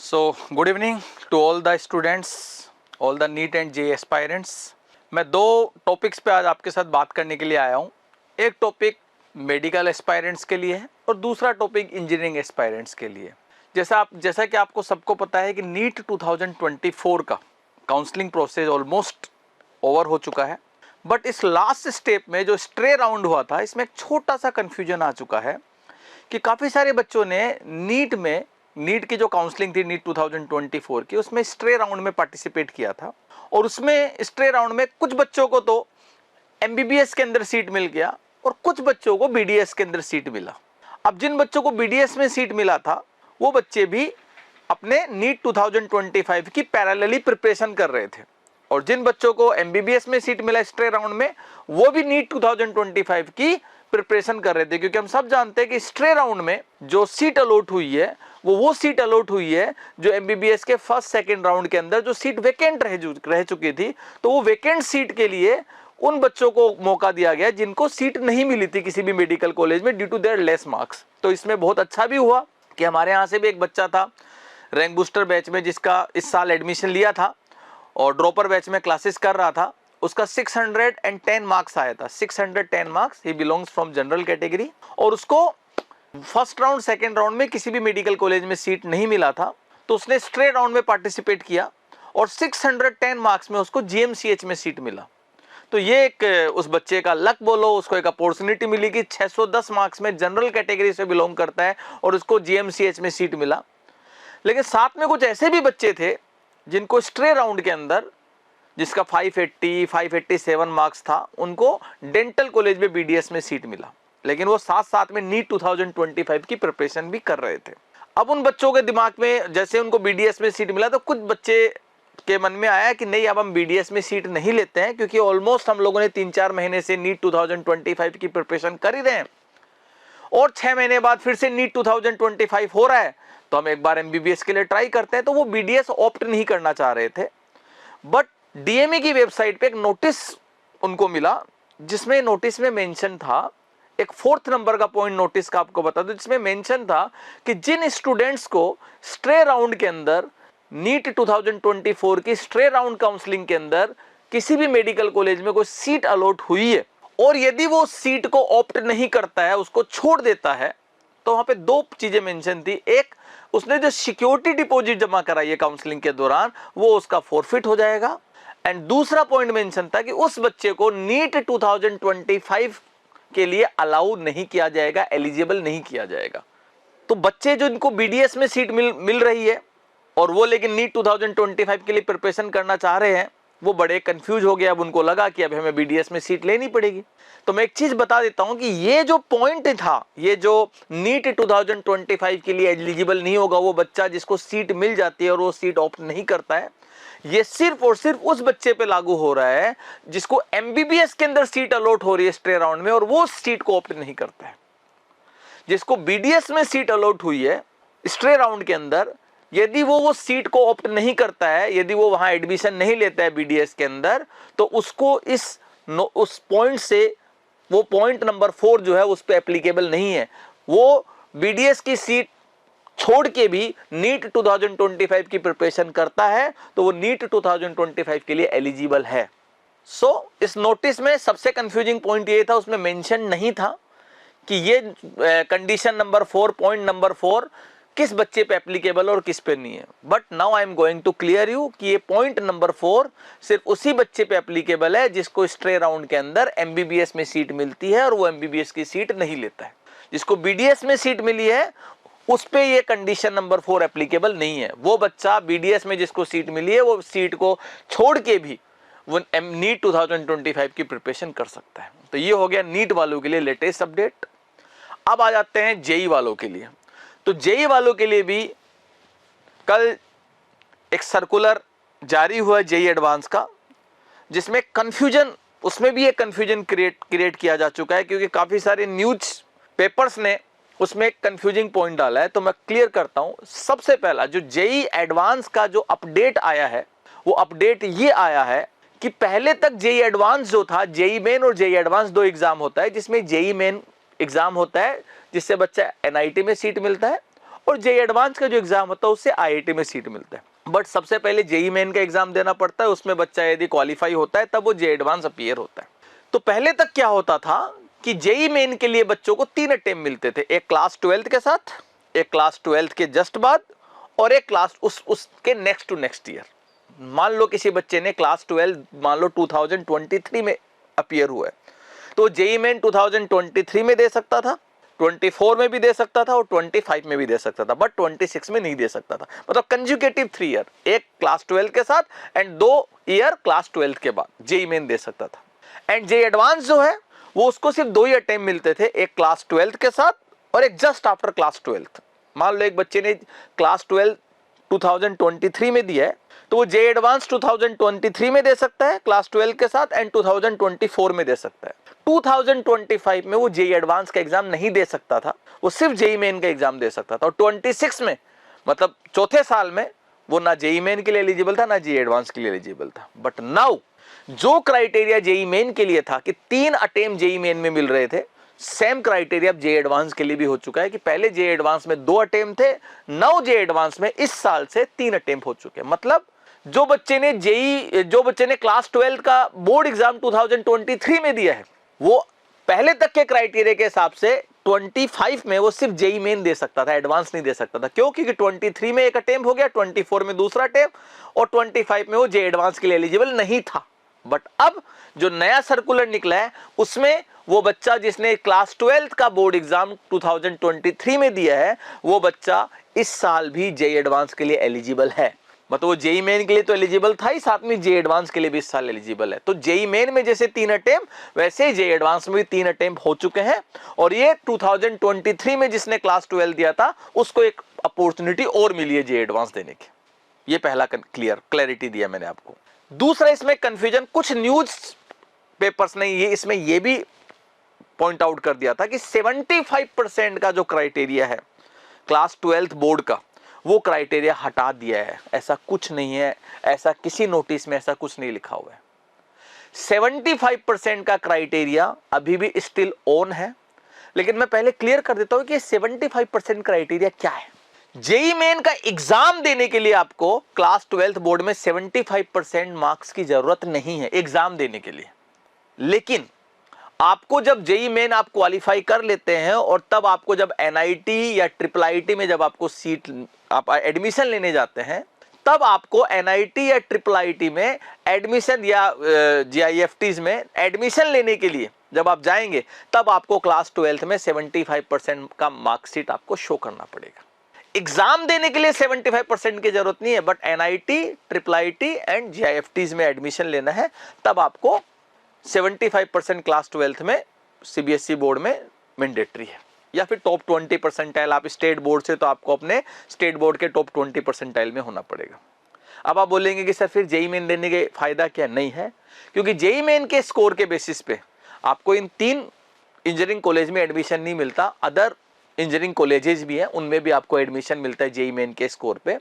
So, good evening to all the students, all the NEET and JEE aspirants. मैं दो topics पे आज आपके साथ बात करने के लिए आया हूँ। एक टॉपिक मेडिकल एस्पायरेंट्स के लिए है और दूसरा टॉपिक इंजीनियरिंग एस्पायरेंट्स के लिए। जैसा कि आपको सबको पता है कि नीट 2024 का काउंसलिंग प्रोसेस ऑलमोस्ट ओवर हो चुका है, बट इस लास्ट स्टेप में जो स्ट्रे राउंड हुआ था इसमें एक छोटा सा कन्फ्यूजन आ चुका है कि काफ़ी सारे बच्चों ने नीट की जो काउंसलिंग थी नीट 2024 की, उसमें स्ट्रे राउंड में पार्टिसिपेट किया था और उसमें स्ट्रे राउंड में कुछ बच्चों को तो एमबीबीएस के अंदर सीट मिल गया और कुछ बच्चों को बीडीएस के अंदर सीट मिला। अब जिन बच्चों को बीडीएस में सीट मिला था वो बच्चे भी अपने नीट 2025 की पैरेलली प्रिपरेशन कर रहे थे और जिन बच्चों को एमबीबीएस में सीट मिला स्ट्रे राउंड में वो भी नीट 2025 की प्रिपरेशन कर रहे थे, क्योंकि हम सब जानते हैं कि स्ट्रे राउंड में जो सीट अलॉट हुई है वो सीट अलॉट हुई है जो एमबीबीएस के फर्स्ट सेकंड राउंड के अंदर जो सीट वेकेंट रह चुकी थी, तो वो वेकेंट सीट के लिए उन बच्चों को मौका दिया गया जिनको सीट नहीं मिली थी किसी भी मेडिकल कॉलेज में due to their less marks. तो इसमें बहुत अच्छा भी हुआ कि हमारे यहाँ से भी एक बच्चा था रैंक बूस्टर बैच में जिसका इस साल एडमिशन लिया था और ड्रॉपर बैच में क्लासेस कर रहा था, उसका 610 मार्क्स आया था। 610 marks, he belongs from general category और उसको फर्स्ट राउंड सेकंड राउंड में किसी भी मेडिकल कॉलेज में सीट नहीं मिला था, तो उसने स्ट्रे राउंड में पार्टिसिपेट किया और 610 मार्क्स में उसको जीएमसीएच में सीट मिला। तो ये एक उस बच्चे का लक बोलो, उसको एक अपॉर्चुनिटी मिली कि 610 मार्क्स में जनरल कैटेगरी से बिलोंग करता है और उसको जीएमसीएच में सीट मिला। लेकिन साथ में कुछ ऐसे भी बच्चे थे जिनको स्ट्रे राउंड के अंदर जिसका 587 मार्क्स था, उनको डेंटल कॉलेज में बीडीएस में सीट मिला, लेकिन वो साथ साथ में नीट 2025 की प्रिपरेशन भी कर रहे थे। अब उन बच्चों के दिमाग में जैसे उनको बीडीएस में सीट मिला तो कुछ बच्चे के मन में आया कि नहीं, अब हम बीडीएस में सीट नहीं लेते हैं, क्योंकि ऑलमोस्ट हम लोगों ने 3-4 महीने से नीट 2025 की प्रिपरेशन कर ही रहे हैं और 6 महीने बाद फिर से नीट 2025 हो रहा है, तो हम एक बार एमबीबीएस के लिए ट्राई करते हैं। तो वो बीडीएस ऑप्ट नहीं करना चाह रहे थे, बट डीएमई की वेबसाइट पे एक नोटिस उनको मिला जिसमें नोटिस में मेंशन था, एक 4th नंबर का पॉइंट नोटिस का आपको बता दूं, जिसमें मेंशन था कि जिन स्टूडेंट्स को स्ट्रे राउंड के अंदर नीट 2024 की स्ट्रे राउंड काउंसलिंग के अंदर किसी भी मेडिकल कॉलेज में कोई सीट अलॉट हुई है और यदि वो सीट को ऑप्ट नहीं करता है, उसको छोड़ देता है, तो वहां पे दो चीजें मेंशन थी। एक, उसने जो सिक्योरिटी डिपॉजिट जमा कराई है काउंसलिंग के दौरान वो उसका फॉरफिट हो जाएगा, एंड दूसरा पॉइंट मेंशन था कि उस बच्चे को नीट 2025 के लिए अलाउ नहीं किया जाएगा, एलिजिबल नहीं किया जाएगा। तो बच्चे जो इनको बीडीएस में सीट मिल रही है और वो लेकिन नीट 2025 के लिए प्रिपरेशन करना चाह रहे हैं, वो बड़े कंफ्यूज हो गए। अब उनको लगा कि अब हमें बीडीएस में सीट लेनी पड़ेगी। तो मैं एक चीज बता देता हूं कि ये जो पॉइंट था, ये जो नीट 2025 के लिए एलिजिबल नहीं होगा वो बच्चा जिसको सीट मिल जाती है और वो सीट ऑप्ट नहीं करता है, ये सिर्फ और सिर्फ उस बच्चे पे लागू हो रहा है जिसको एमबीबीएस के अंदर सीट अलॉट हो रही है स्ट्रे राउंड में और वो सीट को ऑप्ट नहीं करता है। जिसको बीडीएस में सीट अलॉट हुई है स्ट्रे राउंड के अंदर, यदि वो सीट को ऑप्ट नहीं करता है, यदि वो वहां एडमिशन नहीं लेता है बीडीएस के अंदर, तो उसको उस पॉइंट से वो पॉइंट नंबर 4 जो है उस पे एप्लीकेबल नहीं है। वो बीडीएस की सीट छोड़ के भी नीट 2025 की प्रिपरेशन करता है तो वो नीट 2025 के लिए एलिजिबल है। सो इस नोटिस में सबसे कंफ्यूजिंग पॉइंट ये था, उसमें मेंशन नहीं था कि ये कंडीशन नंबर 4, पॉइंट नंबर 4 किस बच्चे पे एप्लीकेबल और किस पे नहीं है। But now I am going to clear you कि ये पॉइंट नंबर 4 सिर्फ उसी बच्चे पे एप्लीकेबल है जिसको स्ट्रे राउंड के अंदर एमबीबीएस में सीट मिलती है और वो एमबीबीएस की सीट नहीं लेता है। जिसको बीडीएस में सीट मिली है उस पे ये कंडीशन नंबर 4 एप्लीकेबल नहीं है। वो बच्चा बीडीएस में जिसको सीट मिली है वो सीट को छोड़ के भी वो नीट 2025 की प्रिपरेशन कर सकता है। तो ये हो गया नीट वालों के लिए लेटेस्ट अपडेट। अब आ जाते हैं जेई वालों के लिए। तो जेई वालों के लिए भी कल एक सर्कुलर जारी हुआ जेई एडवांस का, जिसमें कंफ्यूजन, उसमें भी एक कंफ्यूजन क्रिएट किया जा चुका है, क्योंकि काफी सारे न्यूज पेपर्स ने उसमें एक कंफ्यूजिंग पॉइंट डाला है। तो मैं क्लियर करता हूं। सबसे पहला जो जेई एडवांस का जो अपडेट आया है वो अपडेट ये आया है कि पहले तक जेई एडवांस जो था, जेई मेन और जेई एडवांस 2 एग्जाम होता है, जिसमें जेई मेन एग्जाम होता है जिससे बच्चा एनआईटी में सीट मिलता है और जेई एडवांस का जो एग्जाम होता है उससे आईआईटी में सीट मिलता है। बट सबसे पहले जेई मेन का एग्जाम देना पड़ता है, उसमें बच्चा यदि क्वालिफाई होता है तब वो जेई एडवांस अपीयर होता है। तो पहले तक क्या होता था कि जेई मेन के लिए बच्चों को 3 अटेम्प्ट मिलते थे, एक क्लास 12 के साथ, एक क्लास 12 के जस्ट बाद और एक क्लास उसके नेक्स्ट टू नेक्स्ट ईयर। मान लो किसी बच्चे ने क्लास 12 मान लो 2023 में अपीयर हुआ है, तो जेई मेन 2023 में दे सकता था, 24 में भी दे सकता था और 25 में भी दे सकता था, बट 26 में नहीं दे सकता था। मतलब कंज्यूकेटिव 3 ईयर, एक क्लास 12 के साथ एंड 2 ईयर क्लास 12 के बाद जेई मेन दे सकता था। एंड जेई एडवांस जो है वो उसको सिर्फ 2 ही अटेम्प्ट मिलते थे, एक क्लास 12 के साथ और एक जस्ट आफ्टर क्लास 12। मान लो एक बच्चे ने क्लास 12 2023 में दिया है तो वो जेई एडवांस 2023 में दे सकता है क्लास 12 के साथ एंड 2024 में दे सकता है। 2025 में वो जेई एडवांस का एग्जाम नहीं दे सकता था, वो सिर्फ जेई मेन का एग्जाम दे सकता था। और 26 में मतलब चौथे साल में वो ना जेई मेन के लिए एलिजिबल था ना जेई एडवांस के लिए एलिजिबल था। बट नाउ जो क्राइटेरिया जेई मेन के लिए था कि 3 अटेम्प्ट जेई मेन में मिल रहे थे, सेम क्राइटेरिया अब जेई एडवांस के लिए भी हो चुका है कि पहले जेई एडवांस में 2 अटेम्प्ट थे, नाउ जेई एडवांस में इस साल से 3 अटेम्प्ट हो चुके हैं। मतलब जो बच्चे ने क्लास 12 का बोर्ड एग्जाम 2023 में दिया है वो पहले तक के क्राइटेरिया के हिसाब से 25 में वो सिर्फ जेई मेन दे सकता था, एडवांस नहीं दे सकता था। क्यों? क्योंकि 23 में एक अटेम्प्ट हो गया, 24 में दूसरा अटेम्प्ट और 25 में वो जेई एडवांस के लिए एलिजिबल नहीं था। बट अब जो नया सर्कुलर निकला है उसमें वो बच्चा जिसने क्लास 12 का बोर्ड एग्जाम 2023 में दिया है वो बच्चा इस साल भी जेई एडवांस के लिए एलिजिबल है। मतलब वो जेई मेन के लिए तो एलिजिबल था ही, साथ में जेई एडवांस के लिए भी इस साल एलिजिबल है। तो जेई मेन में जैसे 3 अटेम्प्ट वैसे ही जेई एडवांस में भी 3 अटेम्प्ट हो चुके हैं और ये 2023 में जिसने क्लास 12 दिया था उसको एक अपॉर्चुनिटी और मिली है जेई एडवांस देने की। ये पहला क्लैरिटी दिया मैंने आपको। दूसरा इसमें कंफ्यूजन कुछ न्यूज पेपर्स ने इसमें ये भी पॉइंट आउट कर दिया था कि 75% का जो क्राइटेरिया है क्लास 12 बोर्ड का वो क्राइटेरिया हटा दिया है। ऐसा कुछ नहीं है, ऐसा किसी नोटिस में ऐसा कुछ नहीं लिखा हुआ है। 75% का क्राइटेरिया अभी भी स्टिल ऑन है। लेकिन मैं पहले क्लियर कर देता हूं कि 75% क्राइटेरिया क्या है। जेई मेन का एग्जाम देने के लिए आपको क्लास 12 बोर्ड में 75% मार्क्स की जरूरत नहीं है एग्जाम देने के लिए। लेकिन आपको जब जेई मेन आप क्वालिफाई कर लेते हैं और तब आपको जब एनआईटी या ट्रिपल आईटी में जब आपको सीट आप एडमिशन लेने जाते हैं तब आपको एनआईटी या ट्रिपल आईटी में एडमिशन या जीआईएफटीज में एडमिशन लेने के लिए जब आप जाएंगे तब आपको क्लास 12 में 75% का मार्कशीट आपको शो करना पड़ेगा। एग्जाम देने के लिए 75% की जरूरत नहीं है, but NIT, triple IT and GIFTs में एडमिशन लेना है तब आपको 75% क्लास 12 में सीबीएसई बोर्ड में मैंडेटरी है। या फिर टॉप 20 परसेंटाइल, आप स्टेट बोर्ड से तो आपको अपने स्टेट बोर्ड के टॉप 20 परसेंटाइल में होना पड़ेगा। अब आप बोलेंगे कि सर फिर जेई मेन देने के फायदा क्या? नहीं है, क्योंकि जेई मेन के स्कोर के बेसिस पे आपको इन 3 इंजीनियरिंग कॉलेज में एडमिशन नहीं मिलता। अदर इंजीनियरिंग कॉलेजेस भी हैं उनमें भी आपको एडमिशन मिलता है जेई मेन के स्कोर पे।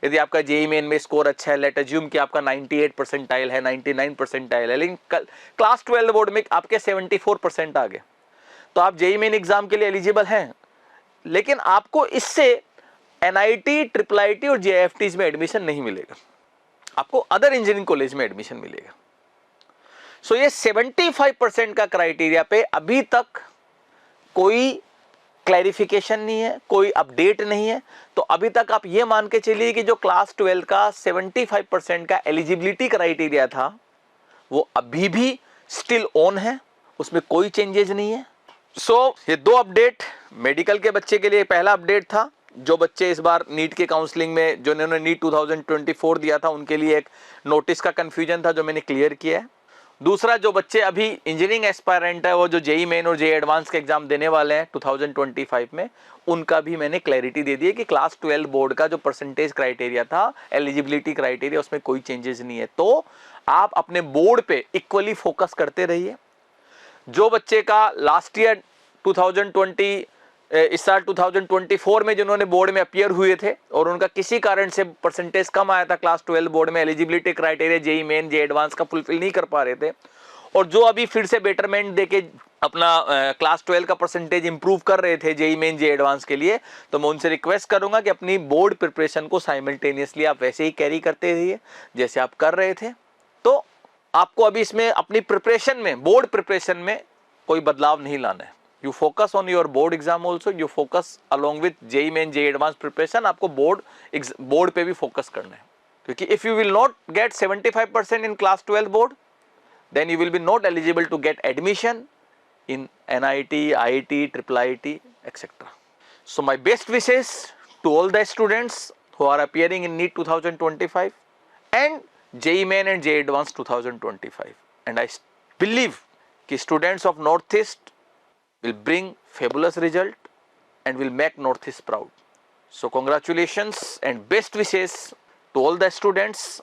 यदि आपका जेई मेन में स्कोर अच्छा है, लेट अज्यूम कि आपका 98 परसेंटाइल है, 99 परसेंटाइल है, लेकिन क्लास 12 बोर्ड में आपके 74% आ गए तो आप जेई मेन एग्जाम के लिए एलिजिबल हैं। लेकिन आपको इससे एनआईटी, ट्रिपल आईटी और जेआईएफटीज में एडमिशन नहीं मिलेगा, आपको अदर इंजीनियरिंग कॉलेज में एडमिशन मिलेगा। सो ये 75% का क्राइटेरिया पे अभी तक कोई क्लैरिफिकेशन नहीं है, कोई अपडेट नहीं है। तो अभी तक आप ये मान के चलिए कि जो क्लास 12 का 75% का एलिजिबिलिटी क्राइटेरिया था वो अभी भी स्टिल ऑन है, उसमें कोई चेंजेस नहीं है। सो ये 2 अपडेट मेडिकल के बच्चे के लिए। पहला अपडेट था जो बच्चे इस बार नीट के काउंसलिंग में जो इन्होंने नीट 2024 दिया था उनके लिए एक नोटिस का कंफ्यूजन था जो मैंने क्लियर किया है। दूसरा, जो बच्चे अभी इंजीनियरिंग एस्पायरेंट है वो जो जेई मेन और जेई एडवांस के एग्जाम देने वाले हैं 2025 में, उनका भी मैंने क्लैरिटी दे दी है कि क्लास 12 बोर्ड का जो परसेंटेज क्राइटेरिया था, एलिजिबिलिटी क्राइटेरिया, उसमें कोई चेंजेस नहीं है। तो आप अपने बोर्ड पे इक्वली फोकस करते रहिए। जो बच्चे का लास्ट ईयर 2020 इस साल 2024 में जिन्होंने बोर्ड में अपीयर हुए थे और उनका किसी कारण से परसेंटेज कम आया था क्लास 12 बोर्ड में, eligibility criteria JEE Main, JEE advance का फुलफिल नहीं कर पा रहे थे, और जो अभी फिर से बेटरमेंट देके अपना क्लास 12 का परसेंटेज इंप्रूव कर रहे थे जेई मेन जे एडवांस के लिए, तो मैं उनसे रिक्वेस्ट करूंगा कि अपनी बोर्ड प्रिपरेशन को साइमल्टेनियसली आप वैसे ही कैरी करते रहिए जैसे आप कर रहे थे। तो आपको अभी इसमें अपनी प्रिपरेशन में, बोर्ड प्रिपरेशन में कोई बदलाव नहीं लाना है। You focus on your board exam also, you focus along with JEE Main JEE advance preparation, आपको बोर्ड पे भी फोकस करना है। क्योंकि if you will not get 75% in class 12 board, then you will be not eligible to get admission in NIT, IIT, IIIT, etc. So my best wishes to all the students who are appearing in NEET 2025 and JEE Main and JEE Advanced 2025. And I believe कि students of Northeast will bring fabulous result and will make Northeast proud. So congratulations and best wishes to all the students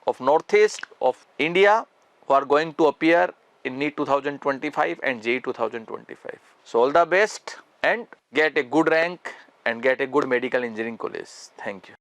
of Northeast of India who are going to appear in NEET 2025 and JEE 2025. So all the best and get a good rank and get a good medical engineering college. Thank you.